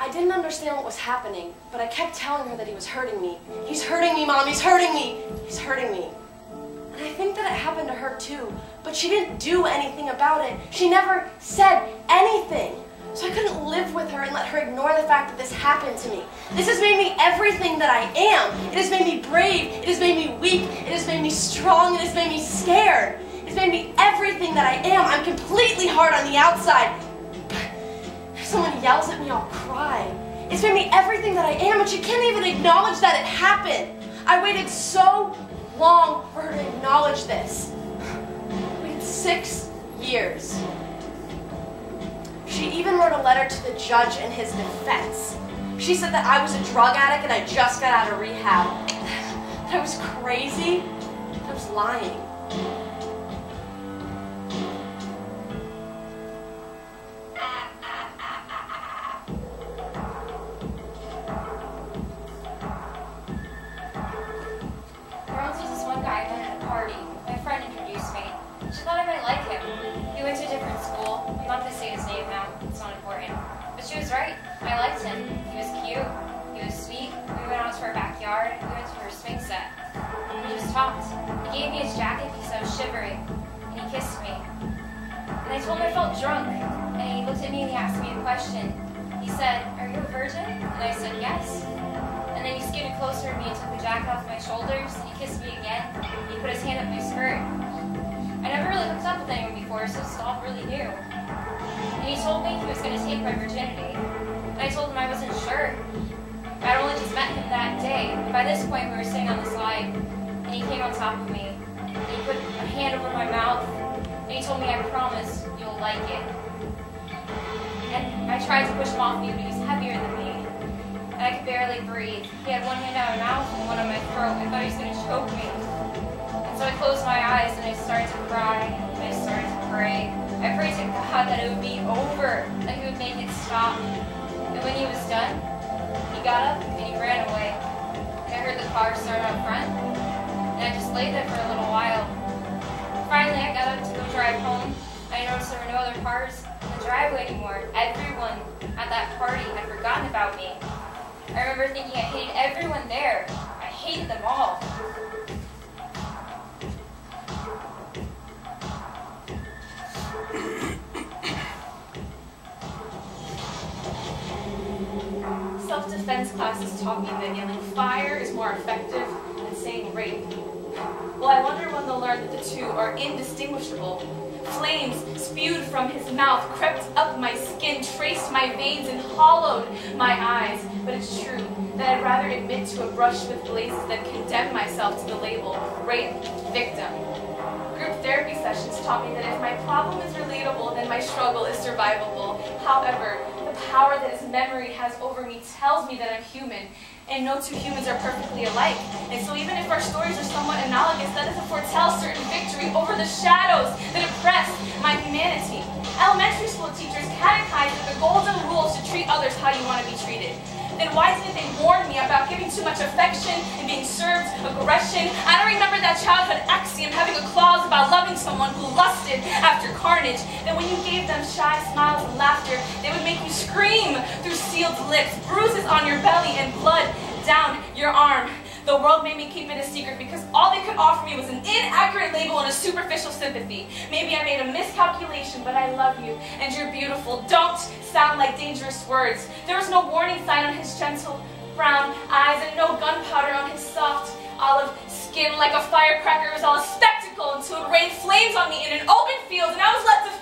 I didn't understand what was happening, but I kept telling her that he was hurting me. He's hurting me, Mom, he's hurting me. He's hurting me. And I think that it happened to her too, but she didn't do anything about it. She never said anything. So I couldn't live with her and let her ignore the fact that this happened to me. This has made me everything that I am. It has made me brave. It has made me weak. It has made me strong. It has made me scared. It's made me everything that I am. I'm completely hard on the outside. If someone yells at me, I'll cry. It's made me everything that I am, and she can't even acknowledge that it happened. I waited so long for her to acknowledge this. I waited 6 years. She even wrote a letter to the judge in his defense. She said that I was a drug addict and I just got out of rehab. That I was crazy. I was lying. There once was this one guy I met at a party. My friend introduced me. She thought I might like him. He went to a different school. I'm not going to say his name now. It's not important. But she was right. I liked him. He was cute. He was sweet. We went out to our backyard. We went to her swing set. We just talked. He gave me his jacket because I was shivering. And he kissed me. And I told him I felt drunk. And he looked at me and he asked me a question. He said, "Are you a virgin?" And I said, "Yes." And then he skated closer to me and took the jacket off my shoulders. He kissed me again. He put his hand up my skirt. I never really hooked up with anyone before, so this is all really new. And he told me he was going to take my virginity. And I told him I wasn't sure. I'd only just met him that day. And by this point, we were sitting on the slide, and he came on top of me. And he put a hand over my mouth, and he told me, "I promise you'll like it." And I tried to push him off me, but he was heavier than me. And I could barely breathe. He had one hand on my mouth and one on my throat. I thought he was going to choke me. So I closed my eyes and I started to cry, and I started to pray. I prayed to God that it would be over, that He would make it stop. And when he was done, he got up and he ran away. And I heard the car start out front, and I just lay there for a little while. Finally, I got up to go drive home. I noticed there were no other cars in the driveway anymore. Everyone at that party had forgotten about me. I remember thinking I hated everyone there. I hated them all. Self-defense classes taught me that yelling fire is more effective than saying rape. Well, I wonder when they'll learn that the two are indistinguishable. Flames spewed from his mouth, crept up my skin, traced my veins, and hollowed my eyes. But it's true that I'd rather admit to a brush with blazes than condemn myself to the label rape victim. Group therapy sessions taught me that if my problem is relatable, then my struggle is survivable. However, the power that his memory has over me tells me that I'm human, and no two humans are perfectly alike. And so even if our stories are somewhat analogous, that doesn't foretell certain victory over the shadows that oppress my humanity. Elementary school teachers catechized that the golden rule is to treat others how you want to be treated. Then why didn't they warn me about giving too much affection and being served aggression? I don't remember that childhood axiom having a clause about loving someone who lusted after carnage. That when you gave them shy smiles and laughter, they would make you scream through sealed lips, bruises on your belly, and blood down your arm. The world made me keep it a secret because all they could offer me was an inaccurate label and a superficial sympathy. Maybe I made a miscalculation, but I love you, and you're beautiful. Don't sound like dangerous words. There was no warning sign on his gentle brown eyes and no gunpowder on his soft olive skin. Like a firecracker, it was all a spectacle until it rained flames on me in an open field, and I was left to